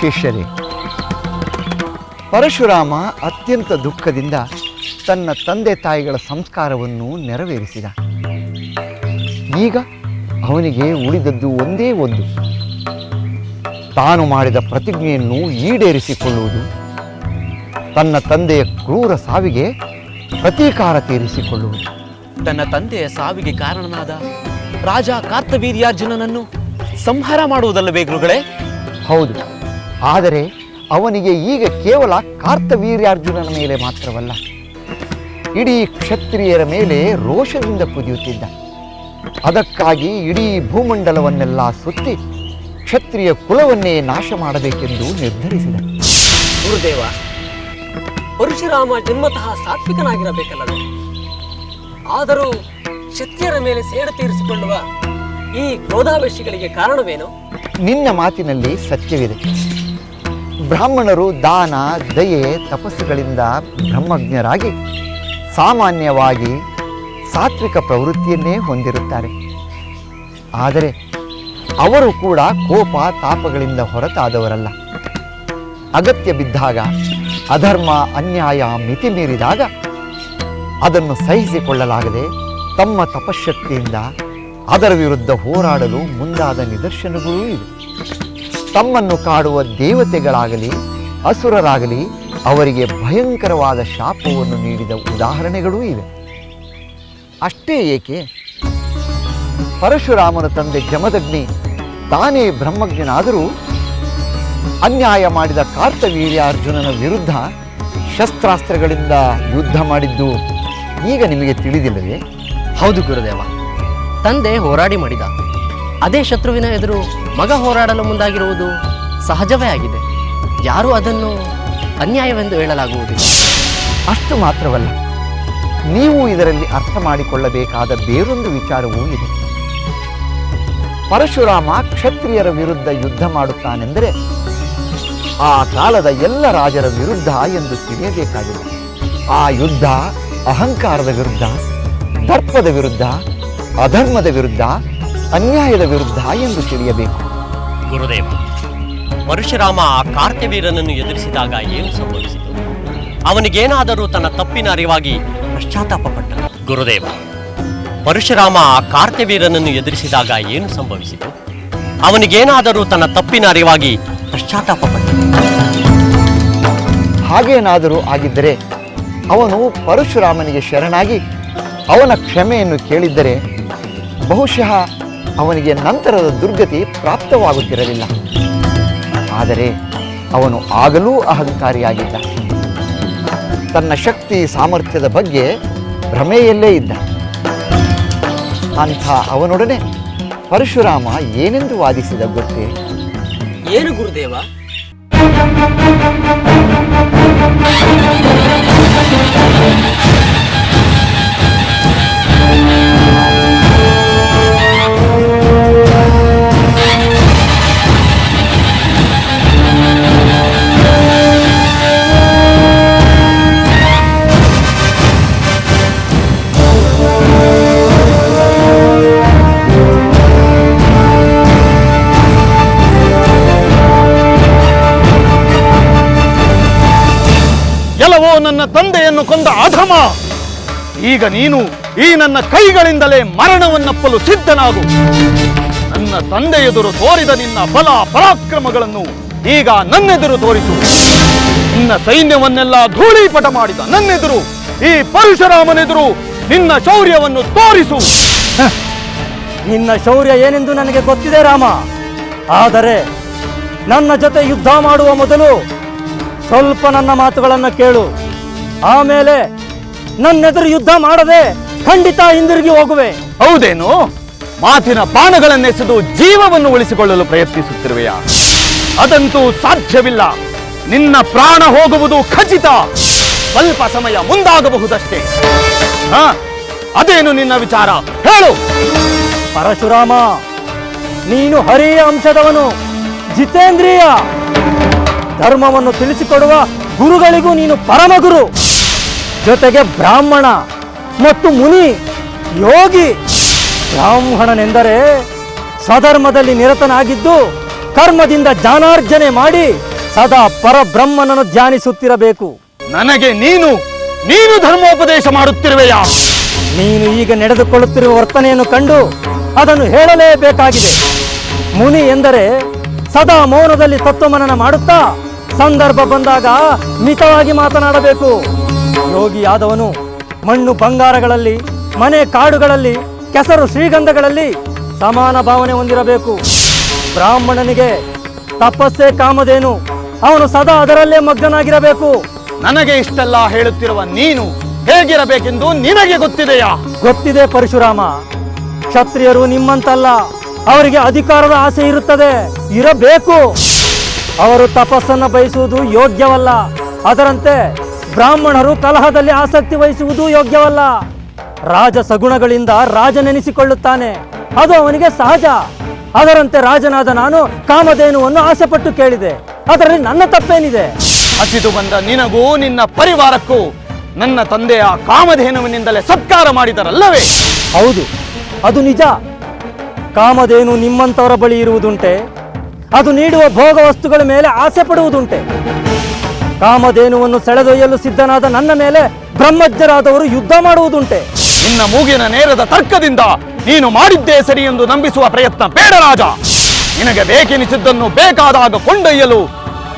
ಶಿಷ್ಯರೇ, ಪರಶುರಾಮ ಅತ್ಯಂತ ದುಃಖದಿಂದ ತನ್ನ ತಂದೆ ತಾಯಿಗಳ ಸಂಸ್ಕಾರವನ್ನು ನೆರವೇರಿಸಿದ. ಈಗ ಅವನಿಗೆ ಉಳಿದದ್ದು ಒಂದೇ ಒಂದು, ತಾನು ಮಾಡಿದ ಪ್ರತಿಜ್ಞೆಯನ್ನು ಈಡೇರಿಸಿಕೊಳ್ಳುವುದು. ತನ್ನ ತಂದೆಯ ಕ್ರೂರ ಸಾವಿಗೆ ಪ್ರತೀಕಾರ ತೀರಿಸಿಕೊಳ್ಳುವುದು. ತನ್ನ ತಂದೆಯ ಸಾವಿಗೆ ಕಾರಣನಾದ ರಾಜ ಕಾರ್ತವೀರ್ಯಾರ್ಜುನನನ್ನು ಸಂಹಾರ ಮಾಡುವುದಲ್ಲವೇ ಗುರುಗಳೇ? ಹೌದು, ಆದರೆ ಅವನಿಗೆ ಈಗ ಕೇವಲ ಕಾರ್ತವೀರ್ಯಾರ್ಜುನನ ಮೇಲೆ ಮಾತ್ರವಲ್ಲ, ಇಡೀ ಕ್ಷತ್ರಿಯರ ಮೇಲೆ ರೋಷದಿಂದ ಕುದಿಯುತ್ತಿದ್ದ. ಅದಕ್ಕಾಗಿ ಇಡೀ ಭೂಮಂಡಲವನ್ನೆಲ್ಲ ಸುತ್ತಿ ಕ್ಷತ್ರಿಯ ಕುಲವನ್ನೇ ನಾಶ ಮಾಡಬೇಕೆಂದು ನಿರ್ಧರಿಸಿದ. ಗುರುದೇವ, ಪರಶುರಾಮ ಜನ್ಮತಃ ಸಾತ್ವಿಕನಾಗಿರಬೇಕಲ್ಲವೇ? ಆದರೂ ಕ್ಷತ್ರಿಯರ ಮೇಲೆ ಸೇಡು ತೀರಿಸಿಕೊಳ್ಳುವ ಈ ಕ್ರೋಧಾವೇಶಿಗಳಿಗೆ ಕಾರಣವೇನು? ನಿನ್ನ ಮಾತಿನಲ್ಲಿ ಸತ್ಯವಿದೆ. ಬ್ರಾಹ್ಮಣರು ದಾನ, ದಯೆ, ತಪಸ್ಸುಗಳಿಂದ ಬ್ರಹ್ಮಜ್ಞರಾಗಿ ಸಾಮಾನ್ಯವಾಗಿ ಸಾತ್ವಿಕ ಪ್ರವೃತ್ತಿಯನ್ನೇ ಹೊಂದಿರುತ್ತಾರೆ. ಆದರೆ ಅವರು ಕೂಡ ಕೋಪ ತಾಪಗಳಿಂದ ಹೊರತಾದವರಲ್ಲ. ಅಗತ್ಯ ಬಿದ್ದಾಗ, ಅಧರ್ಮ ಅನ್ಯಾಯ ಮಿತಿ ಮೀರಿದಾಗ ಅದನ್ನು ಸಹಿಸಿಕೊಳ್ಳಲಾಗದೆ ತಮ್ಮ ತಪಶಕ್ತಿಯಿಂದ ಅದರ ವಿರುದ್ಧ ಹೋರಾಡಲು ಮುಂದಾದ ನಿದರ್ಶನಗಳೂ ಇವೆ. ತಮ್ಮನ್ನು ಕಾಡುವ ದೇವತೆಗಳಾಗಲಿ ಅಸುರರಾಗಲಿ ಅವರಿಗೆ ಭಯಂಕರವಾದ ಶಾಪವನ್ನು ನೀಡಿದ ಉದಾಹರಣೆಗಳೂ ಇವೆ. ಅಷ್ಟೇ ಏಕೆ, ಪರಶುರಾಮನ ತಂದೆ ಜಮದಗ್ನಿ ತಾನೇ ಬ್ರಹ್ಮಜ್ಞನಾದರೂ ಅನ್ಯಾಯ ಮಾಡಿದ ಕಾರ್ತವೀರ್ಯಾರ್ಜುನನ ವಿರುದ್ಧ ಶಸ್ತ್ರಾಸ್ತ್ರಗಳಿಂದ ಯುದ್ಧ ಮಾಡಿದ್ದು ಈಗ ನಿಮಗೆ ತಿಳಿದಿಲ್ಲವೇ? ಹೌದು ಗುರುದೇವ, ತಂದೆ ಹೋರಾಡಿ ಮಾಡಿದ ಅದೇ ಶತ್ರುವಿನ ಎದುರು ಮಗ ಹೋರಾಡಲು ಮುಂದಾಗಿರುವುದು ಸಹಜವೇ ಆಗಿದೆ. ಯಾರೂ ಅದನ್ನು ಅನ್ಯಾಯವೆಂದು ಹೇಳಲಾಗುವುದಿಲ್ಲ. ಅಷ್ಟು ಮಾತ್ರವಲ್ಲ, ನೀವು ಇದರಲ್ಲಿ ಅರ್ಥ ಮಾಡಿಕೊಳ್ಳಬೇಕಾದ ಬೇರೊಂದು ವಿಚಾರವೂ ಇದೆ. ಪರಶುರಾಮ ಕ್ಷತ್ರಿಯರ ವಿರುದ್ಧ ಯುದ್ಧ ಮಾಡುತ್ತಾನೆಂದರೆ ಆ ಕಾಲದ ಎಲ್ಲ ರಾಜರ ವಿರುದ್ಧ ಎಂದು ತಿಳಿಯಬೇಕಾಗಿದೆ. ಆ ಯುದ್ಧ ಅಹಂಕಾರದ ವಿರುದ್ಧ, ದರ್ಪದ ವಿರುದ್ಧ, ಅಧರ್ಮದ ವಿರುದ್ಧ, ಅನ್ಯಾಯದ ವಿರುದ್ಧ ಎಂದು ತಿಳಿಯಬೇಕು. ಗುರುದೇವ, ಪರಶುರಾಮ ಆ ಕಾರ್ತ್ಯವೀರನನ್ನು ಎದುರಿಸಿದಾಗ ಏನು ಸಂಭವಿಸಿತು? ಅವನಿಗೇನಾದರೂ ತನ್ನ ತಪ್ಪಿನ ಅರಿವಾಗಿ ಪಶ್ಚಾತ್ತಾಪ ಪಟ್ಟನು? ಗುರುದೇವ, ಪರಶುರಾಮ ಆ ಕಾರ್ತ್ಯವೀರನನ್ನು ಎದುರಿಸಿದಾಗ ಏನು ಸಂಭವಿಸಿತು? ಅವನಿಗೇನಾದರೂ ತನ್ನ ತಪ್ಪಿನ ಅರಿವಾಗಿ ಪಶ್ಚಾತ್ತಾಪ ಪಟ್ಟನು? ಹಾಗೇನಾದರೂ ಆಗಿದ್ದರೆ ಅವನು ಪರಶುರಾಮನಿಗೆ ಶರಣಾಗಿ ಅವನ ಕ್ಷಮೆಯನ್ನು ಕೇಳಿದ್ದರೆ ಬಹುಶಃ ಅವನಿಗೆ ನಂತರದ ದುರ್ಗತಿ ಪ್ರಾಪ್ತವಾಗುತ್ತಿರಲಿಲ್ಲ. ಆದರೆ ಅವನು ಆಗಲೂ ಅಹಂಕಾರಿಯಾಗಿದ್ದ. ತನ್ನ ಶಕ್ತಿ ಸಾಮರ್ಥ್ಯದ ಬಗ್ಗೆ ಭ್ರಮೆಯಲ್ಲೇ ಇದ್ದ. ಅಂಥ ಅವನೊಡನೆ ಪರಶುರಾಮ ಏನೆಂದು ವಾದಿಸಿದ ಗೊತ್ತೇ? ಏನು ಗುರುದೇವ? ಎಲ್ಲವೋ ನನ್ನ ತಂದೆಯನ್ನು ಕೊಂದ ಅಧಮ, ಈಗ ನೀನು ಈ ನನ್ನ ಕೈಗಳಿಂದಲೇ ಮರಣವನ್ನಪ್ಪಲು ಸಿದ್ಧನಾಗು. ನನ್ನ ತಂದೆ ಎದುರು ತೋರಿದ ನಿನ್ನ ಬಲ ಪರಾಕ್ರಮಗಳನ್ನು ಈಗ ನನ್ನೆದುರು ತೋರಿಸು. ನಿನ್ನ ಸೈನ್ಯವನ್ನೆಲ್ಲ ಧೂಳೀಪಟ ಮಾಡಿದ ನನ್ನೆದುರು, ಈ ಪರಶುರಾಮನೆದುರು ನಿನ್ನ ಶೌರ್ಯವನ್ನು ತೋರಿಸು. ನಿನ್ನ ಶೌರ್ಯ ಏನೆಂದು ನನಗೆ ಗೊತ್ತಿದೆ ರಾಮ. ಆದರೆ ನನ್ನ ಜೊತೆ ಯುದ್ಧ ಮಾಡುವ ಮೊದಲು ಸ್ವಲ್ಪ ನನ್ನ ಮಾತುಗಳನ್ನು ಕೇಳು. ಆಮೇಲೆ ನನ್ನೆದುರು ಯುದ್ಧ ಮಾಡದೆ ಖಂಡಿತ ಹಿಂದಿರುಗಿ ಹೋಗುವೆ. ಹೌದೇನು? ಮಾತಿನ ಬಾಣಗಳನ್ನೆಸೆದು ಜೀವವನ್ನು ಉಳಿಸಿಕೊಳ್ಳಲು ಪ್ರಯತ್ನಿಸುತ್ತಿರುವೆಯಾ? ಅದಂತೂ ಸಾಧ್ಯವಿಲ್ಲ. ನಿನ್ನ ಪ್ರಾಣ ಹೋಗುವುದು ಖಚಿತ. ಸ್ವಲ್ಪ ಸಮಯ ಮುಂದಾಗಬಹುದಷ್ಟೇ. ಅದೇನು ನಿನ್ನ ವಿಚಾರ? ಹೇಳು. ಪರಶುರಾಮ, ನೀನು ಹರಿಯ ಅಂಶದವನು, ಜಿತೇಂದ್ರಿಯ. ಧರ್ಮವನ್ನು ತಿಳಿಸಿಕೊಡುವ ಗುರುಗಳಿಗೂ ನೀನು ಪರಮಗುರು. ಜೊತೆಗೆ ಬ್ರಾಹ್ಮಣ ಮತ್ತು ಮುನಿ, ಯೋಗಿ. ಬ್ರಾಹ್ಮಣನೆಂದರೆ ಸ್ವಧರ್ಮದಲ್ಲಿ ನಿರತನಾಗಿದ್ದು ಕರ್ಮದಿಂದ ಜ್ಞಾನಾರ್ಜನೆ ಮಾಡಿ ಸದಾ ಪರಬ್ರಹ್ಮನನ್ನು ಧ್ಯಾನಿಸುತ್ತಿರಬೇಕು. ನನಗೆ ನೀನು ಧರ್ಮೋಪದೇಶ ಮಾಡುತ್ತಿರುವೆಯಾ? ನೀನು ಈಗ ನಡೆದುಕೊಳ್ಳುತ್ತಿರುವ ವರ್ತನೆಯನ್ನು ಕಂಡು ಅದನ್ನು ಹೇಳಲೇಬೇಕಾಗಿದೆ. ಮುನಿ ಎಂದರೆ ಸದಾ ಮೌನದಲ್ಲಿ ತತ್ವಮನನ ಮಾಡುತ್ತಾ ಸಂದರ್ಭ ಬಂದಾಗ ಮಿತವಾಗಿ ಮಾತನಾಡಬೇಕು. ಯೋಗಿಯಾದವನು ಮಣ್ಣು ಬಂಗಾರಗಳಲ್ಲಿ, ಮನೆ ಕಾಡುಗಳಲ್ಲಿ, ಕೆಸರು ಶ್ರೀಗಂಧಗಳಲ್ಲಿ ಸಮಾನ ಭಾವನೆ ಹೊಂದಿರಬೇಕು. ಬ್ರಾಹ್ಮಣನಿಗೆ ತಪಸ್ಸೇ ಕಾಮಧೇನು, ಅವನು ಸದಾ ಅದರಲ್ಲೇ ಮಗ್ನನಾಗಿರಬೇಕು. ನನಗೆ ಇಷ್ಟೆಲ್ಲ ಹೇಳುತ್ತಿರುವ ನೀನು ಹೇಗಿರಬೇಕೆಂದು ನಿನಗೆ ಗೊತ್ತಿದೆಯಾ? ಗೊತ್ತಿದೆ ಪರಶುರಾಮ. ಕ್ಷತ್ರಿಯರು ನಿಮ್ಮಂತಲ್ಲ, ಅವರಿಗೆ ಅಧಿಕಾರದ ಆಸೆ ಇರುತ್ತದೆ, ಇರಬೇಕು. ಅವರು ತಪಸ್ಸನ್ನು ಬಯಸುವುದು ಯೋಗ್ಯವಲ್ಲ. ಅದರಂತೆ ಬ್ರಾಹ್ಮಣರು ಕಲಹದಲ್ಲಿ ಆಸಕ್ತಿ ವಹಿಸುವುದು ಯೋಗ್ಯವಲ್ಲ. ರಾಜ ಸಗುಣಗಳಿಂದ ರಾಜನೆನಿಸಿಕೊಳ್ಳುತ್ತಾನೆ, ಅದು ಅವನಿಗೆ ಸಹಜ. ಅದರಂತೆ ರಾಜನಾದ ನಾನು ಕಾಮಧೇನುವನ್ನು ಆಸೆಪಟ್ಟು ಕೇಳಿದೆ, ಅದರಲ್ಲಿ ನನ್ನ ತಪ್ಪೇನಿದೆ? ಹಸಿದು ಬಂದ ನಿನಗೂ ನಿನ್ನ ಪರಿವಾರಕ್ಕೂ ನನ್ನ ತಂದೆಯ ಕಾಮಧೇನುವಿನಿಂದಲೇ ಸತ್ಕಾರ ಮಾಡಿದರಲ್ಲವೇ? ಹೌದು, ಅದು ನಿಜ. ಕಾಮಧೇನು ನಿಮ್ಮಂತವರ ಬಳಿ ಇರುವುದುಂಟೆ, ಅದು ನೀಡುವ ಭೋಗ ವಸ್ತುಗಳ ಮೇಲೆ ಆಸೆ ಪಡುವುದುಂಟೆ. ಕಾಮಧೇನುವನ್ನು ಸೆಳೆದೊಯ್ಯಲು ಸಿದ್ಧನಾದ ನನ್ನ ಮೇಲೆ ಬ್ರಹ್ಮಜ್ಞರಾದವರು ಯುದ್ಧ ಮಾಡುವುದುಂಟೆ. ನಿನ್ನ ಮೂಗಿನ ನೇರದ ತರ್ಕದಿಂದ ನೀನು ಮಾಡಿದ್ದೇ ಸರಿ ಎಂದು ನಂಬಿಸುವ ಪ್ರಯತ್ನ ಬೇಡ ರಾಜ. ನಿನಗೆ ಬೇಕೆನಿಸಿದ್ದನ್ನು ಬೇಕಾದಾಗ ಕೊಂಡೊಯ್ಯಲು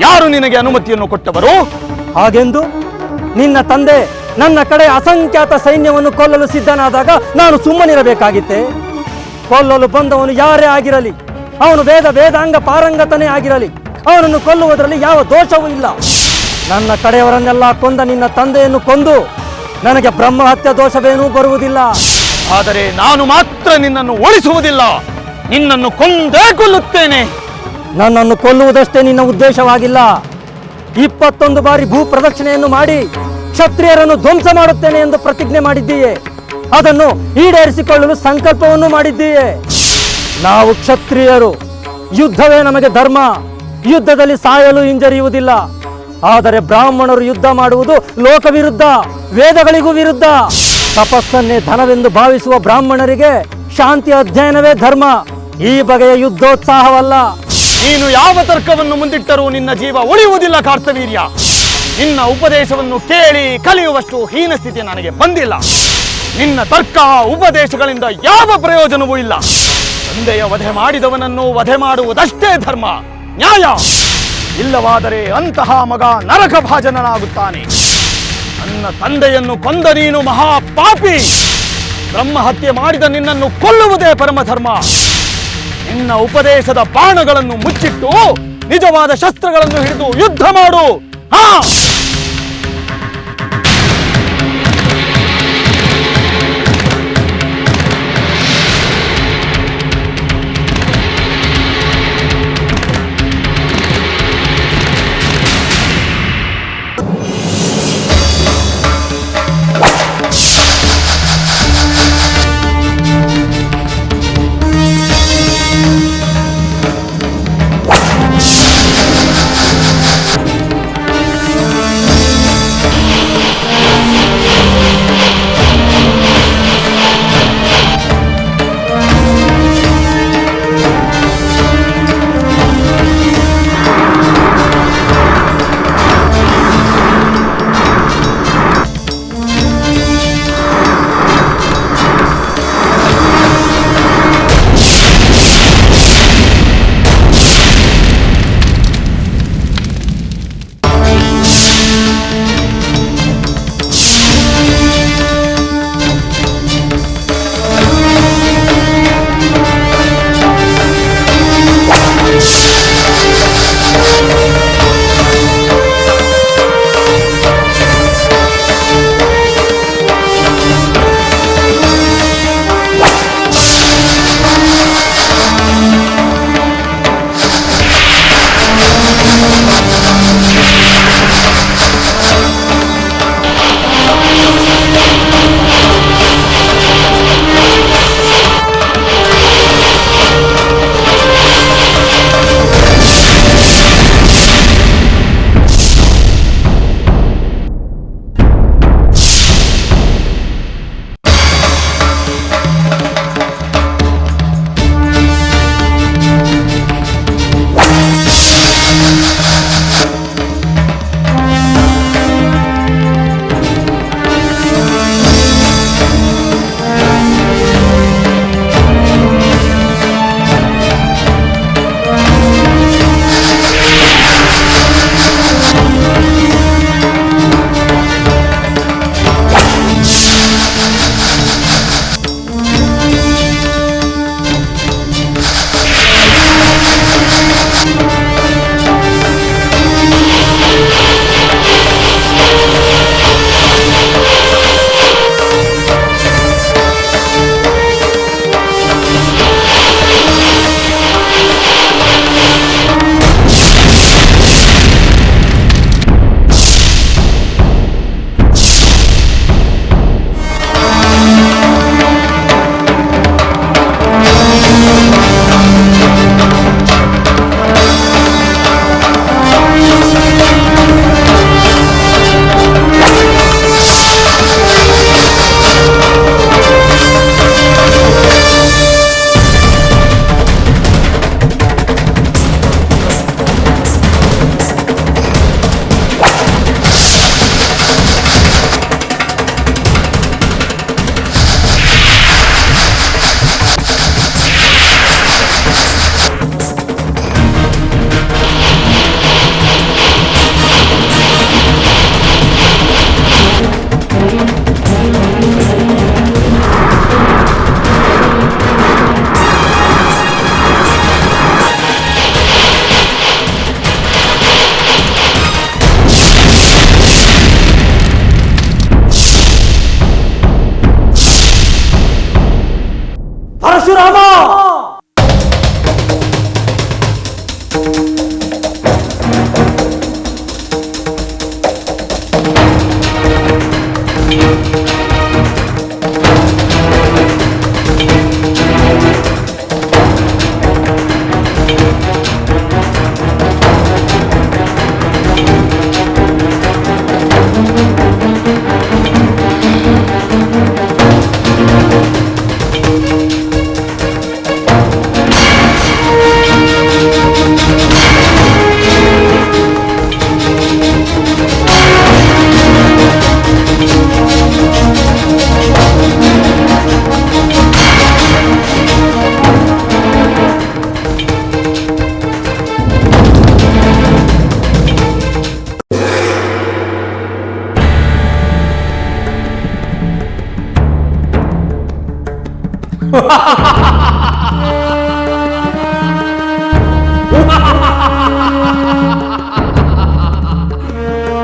ಯಾರು ನಿನಗೆ ಅನುಮತಿಯನ್ನು ಕೊಟ್ಟವರು? ಹಾಗೆಂದು ನಿನ್ನ ತಂದೆ ನನ್ನ ಕಡೆ ಅಸಂಖ್ಯಾತ ಸೈನ್ಯವನ್ನು ಕೊಲ್ಲಲು ಸಿದ್ಧನಾದಾಗ ನಾನು ಸುಮ್ಮನಿರಬೇಕಾಗಿತ್ತೆ? ಕೊಲ್ಲಲು ಬಂದವನು ಯಾರೇ ಆಗಿರಲಿ, ಅವನು ವೇದಾಂಗ ಪಾರಂಗತನೇ ಆಗಿರಲಿ, ಅವನನ್ನು ಕೊಲ್ಲುವುದರಲ್ಲಿ ಯಾವ ದೋಷವೂ ಇಲ್ಲ. ನನ್ನ ಕಡೆಯವರನ್ನೆಲ್ಲ ಕೊಂದ ನಿನ್ನ ತಂದೆಯನ್ನು ಕೊಂದು ನನಗೆ ಬ್ರಹ್ಮಹತ್ಯ ದೋಷವೇನೂ ಬರುವುದಿಲ್ಲ. ಆದರೆ ನಾನು ಮಾತ್ರ ನಿನ್ನನ್ನು ಉಳಿಸುವುದಿಲ್ಲ, ನಿನ್ನನ್ನು ಕೊಂದೇ ಕೊಲ್ಲುತ್ತೇನೆ. ನನ್ನನ್ನು ಕೊಲ್ಲುವುದಷ್ಟೇ ನಿನ್ನ ಉದ್ದೇಶವಾಗಿಲ್ಲ. 21 ಬಾರಿ ಭೂ ಪ್ರದಕ್ಷಿಣೆಯನ್ನು ಮಾಡಿ ಕ್ಷತ್ರಿಯರನ್ನು ಧ್ವಂಸ ಮಾಡುತ್ತೇನೆ ಎಂದು ಪ್ರತಿಜ್ಞೆ ಮಾಡಿದ್ದೀಯೆ. ಅದನ್ನು ಈಡೇರಿಸಿಕೊಳ್ಳಲು ಸಂಕಲ್ಪವನ್ನು ಮಾಡಿದ್ದೀಯೆ. ನಾವು ಕ್ಷತ್ರಿಯರು, ಯುದ್ಧವೇ ನಮಗೆ ಧರ್ಮ. ಯುದ್ಧದಲ್ಲಿ ಸಾಯಲು ಹಿಂಜರಿಯುವುದಿಲ್ಲ. ಆದರೆ ಬ್ರಾಹ್ಮಣರು ಯುದ್ಧ ಮಾಡುವುದು ಲೋಕ ವಿರುದ್ಧ, ವೇದಗಳಿಗೂ ವಿರುದ್ಧ. ತಪಸ್ಸನ್ನೇ ಧನವೆಂದು ಭಾವಿಸುವ ಬ್ರಾಹ್ಮಣರಿಗೆ ಶಾಂತಿ ಅಧ್ಯಯನವೇ ಧರ್ಮ, ಈ ಬಗೆಯ ಯುದ್ಧೋತ್ಸಾಹವಲ್ಲ. ನೀನು ಯಾವ ತರ್ಕವನ್ನು ಮುಂದಿಟ್ಟರೂ ನಿನ್ನ ಜೀವ ಉಳಿಯುವುದಿಲ್ಲ ಕಾರ್ತವೀರ್ಯ. ನಿನ್ನ ಉಪದೇಶವನ್ನು ಕೇಳಿ ಕಲಿಯುವಷ್ಟು ಹೀನ ಸ್ಥಿತಿ ನನಗೆ ಬಂದಿಲ್ಲ. ನಿನ್ನ ತರ್ಕ ಉಪದೇಶಗಳಿಂದ ಯಾವ ಪ್ರಯೋಜನವೂ ಇಲ್ಲ. ತಂದೆಯ ವಧೆ ಮಾಡಿದವನನ್ನು ವಧೆ ಮಾಡುವುದಷ್ಟೇ ಧರ್ಮ, ನ್ಯಾಯ. ಇಲ್ಲವಾದರೆ ಅಂತಹ ಮಗ ನರಕ ಭಾಜನನಾಗುತ್ತಾನೆ. ನನ್ನ ತಂದೆಯನ್ನು ಕೊಂದ ನೀನು ಮಹಾಪಾಪಿ. ಬ್ರಹ್ಮಹತ್ಯೆ ಮಾಡಿದ ನಿನ್ನನ್ನು ಕೊಲ್ಲುವುದೇ ಪರಮಧರ್ಮ. ನಿನ್ನ ಉಪದೇಶದ ಬಾಣಗಳನ್ನು ಮುಚ್ಚಿಟ್ಟು ನಿಜವಾದ ಶಸ್ತ್ರಗಳನ್ನು ಹಿಡಿದು ಯುದ್ಧ ಮಾಡು. ಹಾ,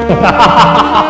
Ha ha ha ha!